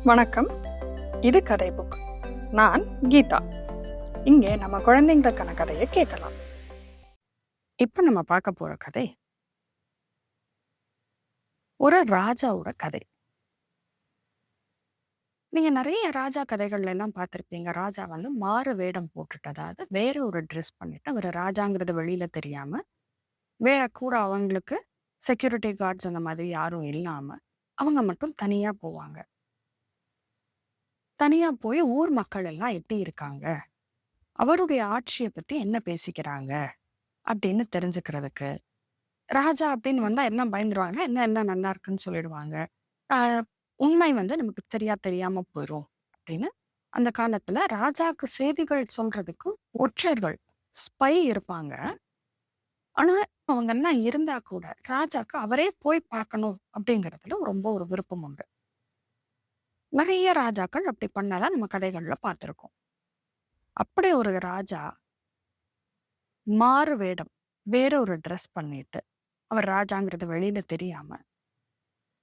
வணக்கம். இது கதை புக். நான் கீதா. இங்கே நம்ம குழந்தைங்களுக்கான கதையை கேட்கலாம். இப்ப நம்ம பார்க்க போற கதை ஒரு ராஜாவோட கதை. நீங்க நிறைய ராஜா கதைகள்ல எல்லாம் பார்த்திருப்பீங்க. ராஜா வந்து மாறு வேடம் போட்டுட்டு, அதாவது வேற ஒரு ட்ரெஸ் பண்ணிட்டு, அவர் ராஜாங்கிறது வெளியில தெரியாம, வேற கூட அவங்களுக்கு செக்யூரிட்டி கார்ட்ஸ் அந்த மாதிரி யாரும் இல்லாம, அவங்க மட்டும் தனியா போவாங்க. தனியா போய் ஊர் மக்கள் எல்லாம் எப்படி இருக்காங்க, அவருடைய ஆட்சியை பத்தி என்ன பேசிக்கிறாங்க அப்படின்னு தெரிஞ்சுக்கிறதுக்கு. ராஜா அப்படின்னு வந்தா எல்லாம் பயந்துருவாங்க. என்ன என்ன நல்லா இருக்குன்னு சொல்லிடுவாங்க. ஆ உண்மை வந்து நமக்கு தெரியாம போயிரும் அப்படின்னு. அந்த காலத்துல ராஜாவுக்கு செய்திகள் சொல்றதுக்கு ஒற்றர்கள், ஸ்பை இருப்பாங்க. ஆனா அவங்கெல்லாம் இருந்தா கூட ராஜாக்கு அவரே போய் பார்க்கணும் அப்படிங்கிறதுல ரொம்ப ஒரு விருப்பம் உண்டு. நிறைய ராஜாக்கள் அப்படி பண்ணதான் நம்ம கதைகள்ல பார்த்திருக்கோம். அப்படி ஒரு ராஜா மாறு வேடம், வேற ஒரு ட்ரெஸ் பண்ணிட்டு, அவர் ராஜாங்கிறது வெளியில தெரியாம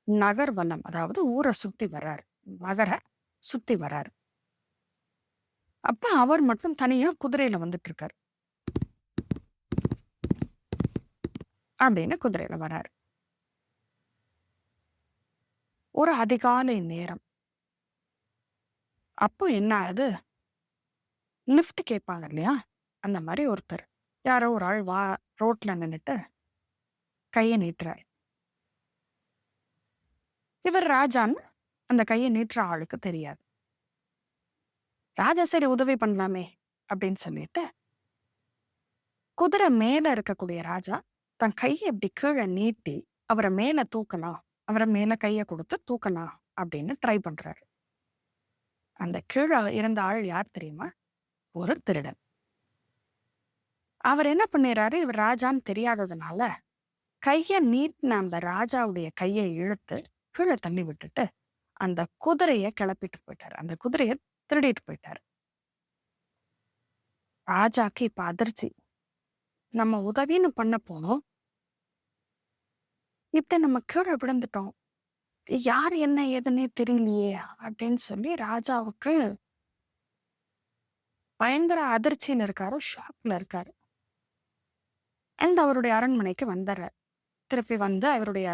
நகர்வனம், அதாவது ஊரை சுத்தி வர்றாரு. நகர சுத்தி வர்றாரு. அப்ப அவர் மட்டும் தனியா குதிரையில வந்துட்டு இருக்காரு. அப்படின்னு குதிரையில வர்றாரு. ஒரு அதிகாலை நேரம். அப்போ என்ன ஆகுது? லிஃப்ட் கேட்பாங்க இல்லையா? அந்த மாதிரி ஒருத்தர், யாரோ ஒரு ஆள் ரோட்ல நின்னுட்டு கையை நீட்டுறாரு. இவர் ராஜான்னு அந்த கையை நீட்டுற ஆளுக்கு தெரியாது. ராஜா சரி உதவி பண்ணலாமே அப்படின்னு சொல்லிட்டு, குதிரை மேல இருக்கக்கூடிய ராஜா தன் கையை இப்படி கீழே நீட்டி அவரை மேல தூக்கலாம், அவரை மேல கையை கொடுத்து தூக்கலாம் அப்படின்னு ட்ரை பண்றாரு. அந்த கீழே இருந்த ஆள் யார் தெரியுமா? ஒரு திருடன். அவர் என்ன பண்ணிடுறாரு, இவர் ராஜான்னு தெரியாததுனால கையை நீட்டின அந்த ராஜாவுடைய கையை இழுத்து கீழே தள்ளி விட்டுட்டு அந்த குதிரையை கிளப்பிட்டு போயிட்டாரு. அந்த குதிரையை திருடிட்டு போயிட்டாரு. ராஜாக்கு இப்ப அதிர்ச்சி. நம்ம உதவின்னு பண்ண போனோம், இப்படி நம்ம கீழே விழுந்துட்டோம், யார் என்ன ஏதுன்னே தெரியலையே அப்படின்னு சொல்லி ராஜாவுக்கு பயங்கர அதிர்ச்சியில் இருக்காரு, ஷாக்ல இருக்காரு. அண்ட் அவருடைய அரண்மனைக்கு வந்துடுறார். திருப்பி வந்து அவருடைய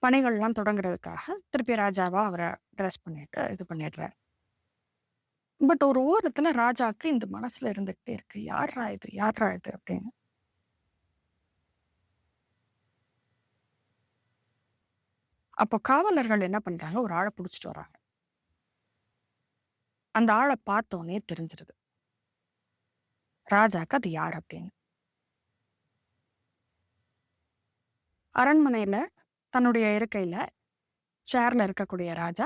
பணிகள்லாம் தொடங்குறதுக்காக திருப்பி ராஜாவா அவரை ட்ரெஸ் பண்ணிட்டு இது பண்ணிடுறாரு. பட் ஒரு ஓரத்துல ராஜாக்கு இந்த மனசுல இருந்துகிட்டே இருக்கு, யாரா இது யாரா இது அப்படின்னு. அப்போ காவலர்கள் என்ன பண்றாங்க, ஒரு ஆளை பிடிச்சிட்டு வராங்க. அந்த ஆளை பார்த்தோன்னே தெரிஞ்சிருது ராஜாக்கு அது யார் அப்படின்னு. அரண்மனையில தன்னுடைய இருக்கையில சேர்ல இருக்கக்கூடிய ராஜா,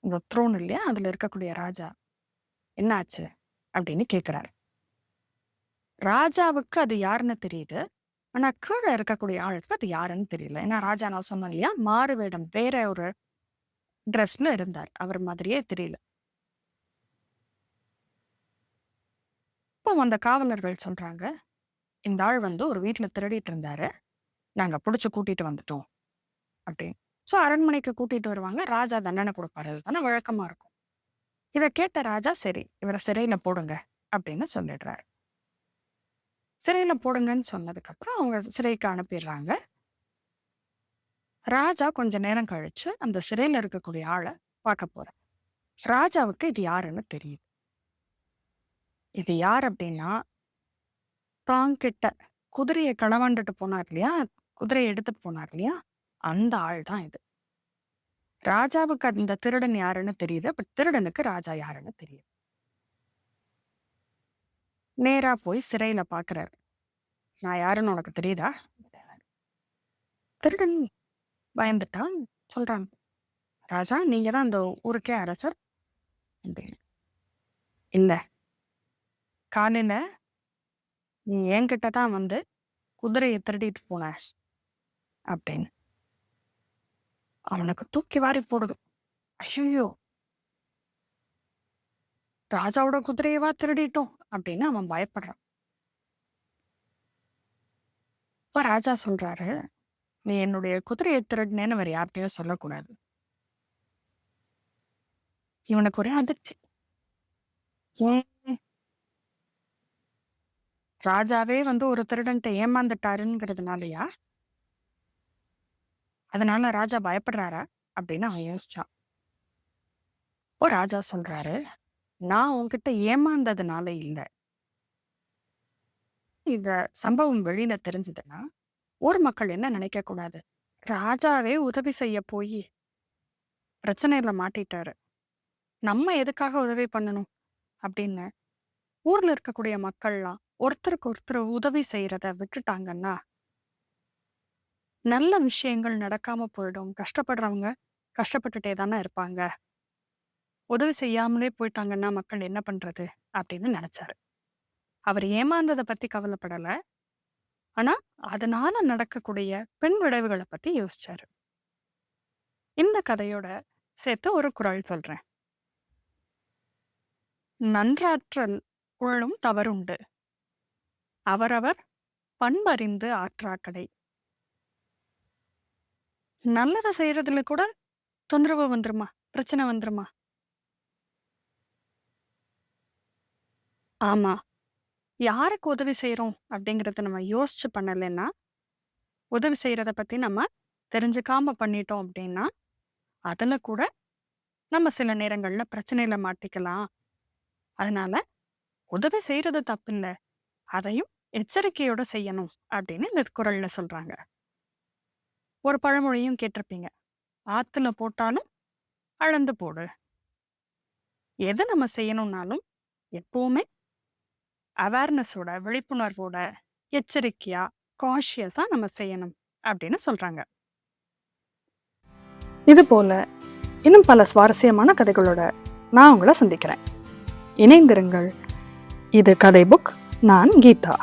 உங்க த்ரோன் இல்லையா, அதுல இருக்கக்கூடிய ராஜா என்னாச்சு அப்படின்னு கேட்கிறாரு. ராஜாவுக்கு அது யாருன்னு தெரியுது, ஆனா கீழே இருக்கக்கூடிய ஆளுக்கு அது யாருன்னு தெரியல. ஏன்னா ராஜா, நான் சொன்னேன் இல்லையா, மாறு வேடம் வேற ஒரு ட்ரெஸ்ல இருந்தார், அவர் மாதிரியே தெரியல. இப்போ அந்த காவலர்கள் சொல்றாங்க, இந்த ஆள் வந்து ஒரு வீட்டுல திருடிட்டு இருந்தாரு, நாங்க பிடிச்சு கூட்டிட்டு வந்துட்டோம் அப்படின்னு. ஸோ அரண்மனைக்கு கூட்டிட்டு வருவாங்க, ராஜா தண்டனை கொடுப்பாரு, அதுதானே வழக்கமா இருக்கும். இதை கேட்ட ராஜா, சரி இவரை சிறையில போடுங்க அப்படின்னு சொல்லிடுறாரு. சிறையில போடுங்கன்னு சொன்னதுக்கு அப்புறம் அவங்க சிறைக்கு அனுப்பிடுறாங்க. ராஜா கொஞ்ச நேரம் கழிச்சு அந்த சிறையில இருக்கக்கூடிய ஆளை பார்க்க போறார். ராஜாவுக்கு இது யாருன்னு தெரியுது. இது யார் அப்படின்னா, தாங்கிட்ட குதிரையை களவாண்டுட்டு போனார் இல்லையா, குதிரையை எடுத்துட்டு போனார் இல்லையா, அந்த ஆள் தான் இது. ராஜாவுக்கு அந்த திருடன் யாருன்னு தெரியுது, பட் திருடனுக்கு ராஜா யாருன்னு தெரியுது. நேரா போய் சிறையில பாக்குறாரு. நான் யாருன்னு உனக்கு தெரியுதா? திருடன் பயந்துட்டான். சொல்றான், ராஜா நீங்க தான் அந்த ஊருக்கே அரசர் அப்படின்னு. இல்ல, காலையில நீ என்கிட்ட தான் வந்து குதிரையை திருடிட்டு போன அப்படின்னு. அவனுக்கு தூக்கி வாரி போடுது. ஐயோ, ராஜாவோட குதிரையவா திருடிட்டோம் அப்படின்னு அவன் பயப்படுறான். இப்ப ராஜா சொல்றாரு, நீ என்னுடைய குதிரையை திருடினேன்னு வேற யார்கிட்டயும் சொல்லக்கூடாது. இவனுக்கு ஒரே அதிர்ச்சி. ஏன் ராஜாவே ஒரு திருடன்ட்ட ஏமாந்துட்டாருங்கிறதுனாலயா? அதனால ராஜா பயப்படுறாரா? அப்படின்னு அவன் யோசிச்சான். ஓ ராஜா சொல்றாரு, நான் உன்கிட்ட ஏமாந்ததுனால இல்ல. இந்த சம்பவம் வெளியில தெரிஞ்சதுன்னா ஊர் மக்கள் என்ன நினைக்க கூடாது, ராஜாவே உதவி செய்ய போய் பிரச்சனையில மாட்டிட்டாரு, நம்ம எதுக்காக உதவி பண்ணணும் அப்படின்னு ஊர்ல இருக்கக்கூடிய மக்கள்லாம் ஒருத்தருக்கு ஒருத்தர் உதவி செய்யறத விட்டுட்டாங்கன்னா நல்ல விஷயங்கள் நடக்காம போயிடும். கஷ்டப்படுறவங்க கஷ்டப்பட்டுட்டே தானே இருப்பாங்க. உதவி செய்யாமலே போயிட்டாங்கன்னா மக்கள் என்ன பண்றது அப்படின்னு நினைச்சாரு. அவர் ஏமாந்ததை பத்தி கவலைப்படல. ஆனா அதனால நடக்கக்கூடிய பின் விளைவுகளை பத்தி யோசிச்சாரு. இந்த கதையோட சேர்த்து ஒரு குறள் சொல்றேன். நன்றாற்றல் உள்ளும் தவறுண்டு, அவரவர் பண்பறிந்து ஆற்றாக்கடை. நல்லதை செய்யறதுல கூட தொந்தரவு வந்துருமா, பிரச்சனை வந்துருமா? ஆமா, யாருக்கு உதவி செய்யறோம் அப்படிங்கறத நம்ம யோசிச்சு பண்ணலைன்னா, உதவி செய்யறத பத்தி நம்ம தெரிஞ்சுக்காம பண்ணிட்டோம் அப்படின்னா அதுல கூட நம்ம சில நேரங்கள்ல பிரச்சனையில மாட்டிக்கலாம். அதனால உதவி செய்யறது தப்பில்ல, அதையும் எச்சரிக்கையோட செய்யணும் அப்படின்னு இந்த குறள்ல சொல்றாங்க. ஒரு பழமொழியும் கேட்டிருப்பீங்க, ஆத்துல போட்டாலும் அளந்து போடு. எதை நம்ம செய்யணும்னாலும் எப்பவுமே அவேர்னஸோட, விழிப்புணர்வோட, எச்சரிக்கையா, கான்ஷியஸா நம்ம செய்யணும் அப்படின்னு சொல்றாங்க. இது போல இன்னும் பல சுவாரஸ்யமான கதைகளோட நான் உங்களை சந்திக்கிறேன். இணைந்திருங்கள். இது கதை புக். நான் கீதா.